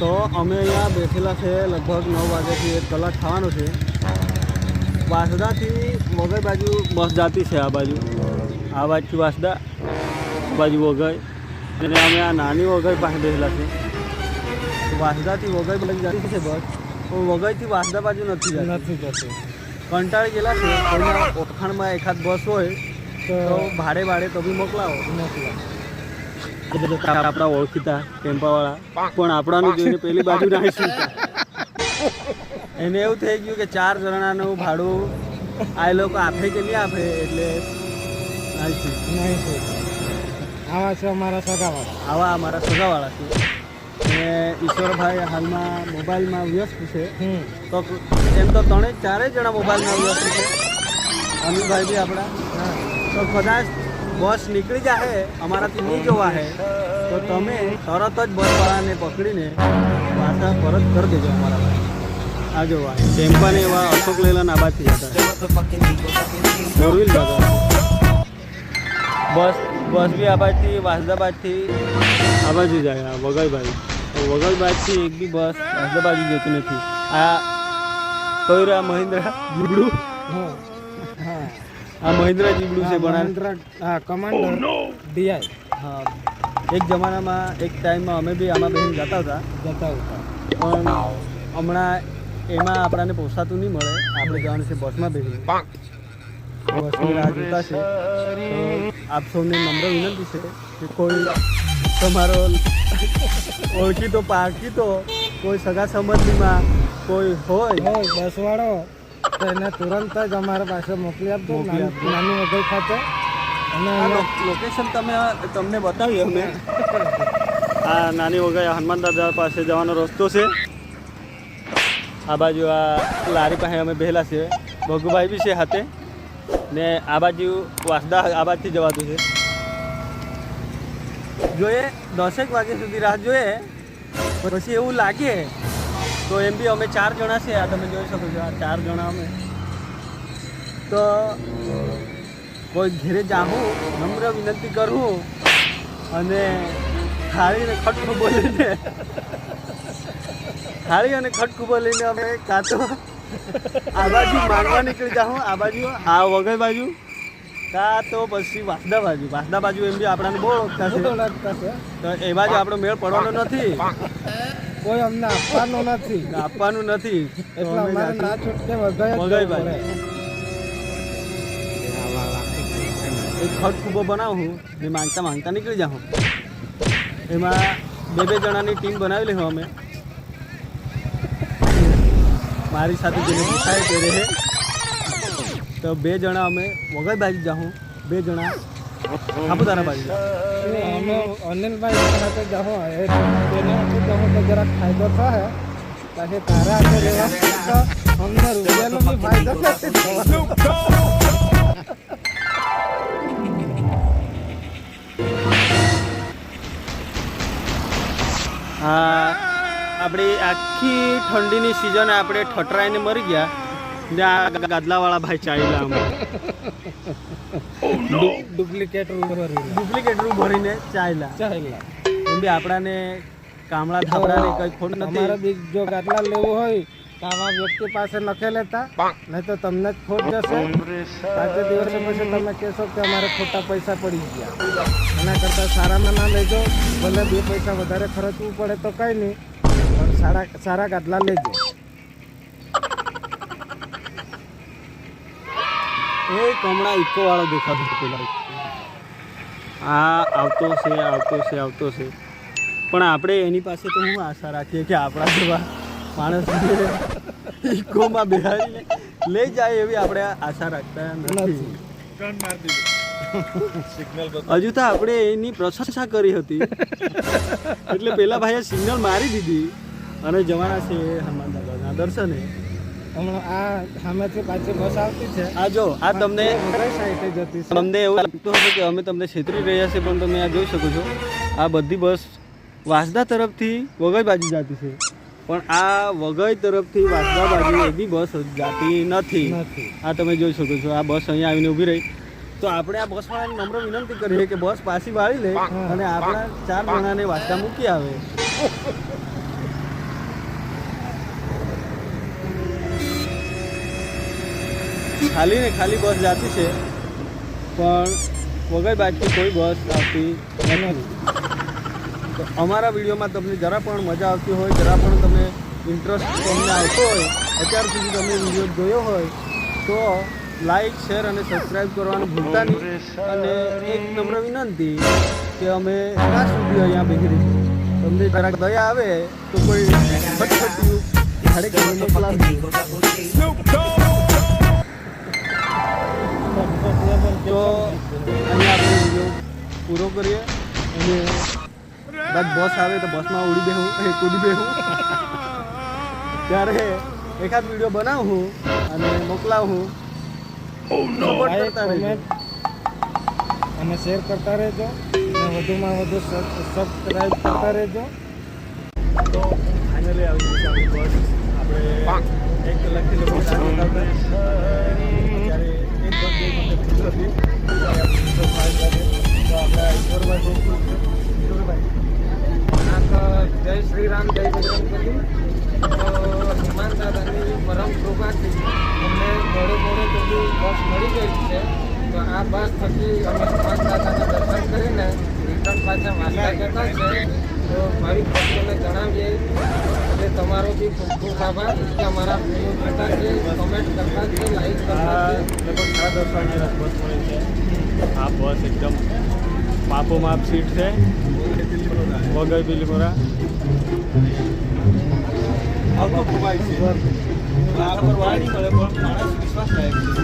તો અમે અહીંયા બેઠેલા છે લગભગ 9 વાગ્યાથી 1 કલાક થવાનો છે. વાસદાથી વઘઈ બાજુ બસ જતી છે. આ બાજુથી વાસદા, બાજુ વઘઈ, અને અમે આ નાની વઘઈ પાસે બેઠેલા છે. વાસદાથી વઘઈ લઈ જતી છે બસ, પણ વઘઈથી વાસદા બાજુ નથી જતી. કંટાળી ગયેલા છે. કોઈના ઓળખાણમાં એકાદ બસ હોય તો ભાડે તો બી મોકલાવો. આપણા ઓળખીતા ટેમ્પાવાળા પણ આપણાનું જોઈને પેલી બાજુ નાહી શીખતા. એને એવું થઈ ગયું કે 4 જણાનું ભાડું આ લોકો આપે કે નહીં આપે, એટલે આવા છે અમારા સગાવાળા. આવા અમારા સગાવાળા છે. અને ઈશ્વરભાઈ હાલમાં મોબાઈલમાં વ્યસ્ત છે. તો એમ તો 3-4 જણા મોબાઈલમાં વ્યસ્ત છે. અમીભાઈ બી આપણા. તો કદાચ બસ નીકળી જાય અમારાથી નહીં જોવા હે તો તમે તરત જ બસવાળાને પકડીને પાછા પરત કરી દેજો અમારા ભાઈ. આ જોવા ટેમ્પાને એવા અશોક લેલન આબાદથી હતા. ફોરવ્હીલ બસ બી આબાદથી, વાસદાબાદથી આ બાજુ જાય. આ વઘઈબાજુ એક બી બસ વાસદા બાજુ જતી નથી. આ કયું આ મહિન્દ્રા જીબડું, આ મહિન્દ્રા જીબડું છે પણ કમાન્ડર ડીઆઈ. હા, એક જમાનામાં એક ટાઈમમાં અમે બી આમાં બહેન જતા હતા. પણ હમણાં એમાં આપણાને પોસાતું નહીં મળે. આપણે જવાનું છે બસમાં બેસી. બસની રાહ જોતા છે. તો આપ સૌને નમ્ર વિનંતી છે કે કોઈ તમારો ઓળખીતો પારખીતો કોઈ સગા સંબંધીમાં કોઈ હોય બસવાળો તો એને તુરંત જ અમારા પાસે મોકલી આપજો, નાની વઘઈ ખાતે. અને લોકેશન તમને બતાવીએ અમે. આ નાની વઘઈ હનુમાન દાદા પાસે જવાનો રસ્તો છે. આ બાજુ આ લારી પાસે અમે બેહેલા છે. ભગુભાઈ બી છે હાથે. ને આ બાજુ વાસદા આ બાજુથી જવાતું છે. જોઈએ 10 વાગ્યા સુધી રાહ જોઈએ. પછી એવું લાગે તો એમ બી અમે 4 જણા છે. આ તમે જોઈ શકો છો, આ 4 જણા અમે. તો કોઈ ઘેરે જાઉં, નમ્ર વિનંતી કરું અને થાળી અને ખટખું બોલીને અમે કાં તો આ બાજુ માંગવા નીકળી જાઉં, આ બાજુ આ વઘઈ બાજુ, કાં તો પછી વાસદા બાજુ એમ બી આપણાને બહુ ઓળખતા છે. તો એ બાજુ આપણો મેળ પડવાનો નથી. કોઈ અમને આપવાનું નથી. એટલે અમારે ના છૂટકે વઘઈ બાજુ એક ખટખુબો બનાવું ને માંગતા નીકળી જાઉં. એમાં 2 જણાની ટીમ બનાવી લઉં અમે. મારી સાથે જેને પૂછાય તે રહે. તો 2 જણા અમે વઘઈ બાજુ જાઉં, 2 જણા સાપુતારા બાજુ જાઉં. અમે અનિલભાઈ સાથે જાઉં તો જરાક ફાયદો થાય. બાકી તારા હાથે રહેવાથી તો અમને રૂપિયાનો બી ફાયદો નથી થવાનો. આપણી આખી ઠંડીની સિઝન આપણે ઠઠરાઈને મરી ગયા ને આ ગાદલાવાળા ભાઈ ચાલ્યા અમે. ડુપ્લિકેટ રૂ ભરીને ચાલ્યા. એમ બી આપણાને કામળા ધાબળાને કંઈ ખોટ નથી. અમારે બી જો ગાદલા લેવું હોય તો આવા વ્યક્તિ પાસે નખે લેતા, નહીં તો તમને જ ખોટ જશે. 5 દિવસે પછી તમે કહેશો કે અમારે ખોટા પૈસા પડી ગયા. એના કરતાં સારામાં ના લેજો. ભલે 2 પૈસા વધારે ખર્ચવું પડે તો કંઈ નહીં, પણ સારા ગાદલા લેજો. એ કમળા ઇકો વાળો દેખાતો પેલા. આ આવતો છે. પણ આપણે એની પાસે તો હું આશા રાખીએ કે આપણા જેવા માણસ ઇકોમાં બેહાડીને લઈ જાય એવી આપણે આશા રાખતા નથી. હજુ તો આપણે એની પ્રશંસા કરી હતી એટલે પેલા ભાઈએ સિગ્નલ મારી દીધી અને જવાના છે હનુમાન દાદાના દર્શને. હમણાં આ સામેથી પાછી બસ આવતી છે. આ જો આ તમને સાઈડે જતી છે. તમને એવું લાગતું હશે કે અમે તમને છેતરી રહ્યા છે, પણ તમે આ જોઈ શકો છો આ બધી બસ વાસદા તરફથી વઘઈ બાજુ જતી છે. પણ આ વઘઈ તરફથી વાસદા બાજુ એવી બસ જતી નથી. આ તમે જોઈ શકો છો. આ બસ અહીંયા આવીને ઊભી રહી. તો આપણે આ બસવાળાને નમ્ર વિનંતી કરીએ કે બસ પાછી વાળી લે અને આપણા 4 જણાને વાસદા મૂકી આવે. ખાલી ને ખાલી બસ જતી છે, પણ વગર બાજથી કોઈ બસ આવતી નથી. તો અમારા વિડીયોમાં તમને જરા પણ મજા આવતી હોય, જરા પણ તમે ઇન્ટરેસ્ટ તમને આવતો હોય, અત્યાર સુધી તમે વિડીયો જોયો હોય તો લાઈક, શેર અને સબસ્ક્રાઈબ કરવાનું ભૂલતા નહીં. અને એક નમ્ર વિનંતી કે અમે ક્યાં સુધી અહીંયા બેસી રહીશું, તમને જરાક દયા આવે તો કોઈ ફટફટિયું ઝાડે કરીને મોકલાવજો. તો અહીંયા આપણે વિડીયો પૂરો કરીએ અને કદાચ બસ આવે તો બસમાં ઉડી બેહું, કૂદી બેહું, ત્યારે એકાદ વિડીયો બનાવું અને મોકલાવું. સપોર્ટ કરતા રહેજો અને શેર કરતા રહેજો અને વધુમાં વધુ સબસ્ક્રાઈબ કરતા રહેજો. તો ફાઇનલી આવી ગઈ છે આપણી બસ. આપણે 1 કલાકથી લોકો ત્યારે 1 બસ 2 ઘંટે ફૂલ હતી. તો આપણે ઈશ્વરભાઈ જોશું. ઈશ્વરભાઈ જય શ્રી રામ, જય બજરંગબલી. તો હનુમાન દાદાની પરમ કૃપાથી અમને મોડે સુધી બસ મળી ગઈ છે. તો આ બસ થકી અમે હનુમાન દાદાના દર્શન કરીને રિટર્ન પાછા વાંચતા જતા છે. તો મારી ભક્તોને જણાવીએ કે તમારો બી ખૂબ ખૂબ આભાર કે અમારા વિડીયો જોતા છે, કમેન્ટ કરતા છે, લાઈક કરતા છે. લગભગ 10:30 વાગ્યાની બસ મળી છે. આ બસ એકદમ માપો માપ સીટ છે, વગર બિલીમોરા. આવતો ખુબાય છે. આ પર વાળી મળે પણ માણસ વિશ્વાસ લાયક છે.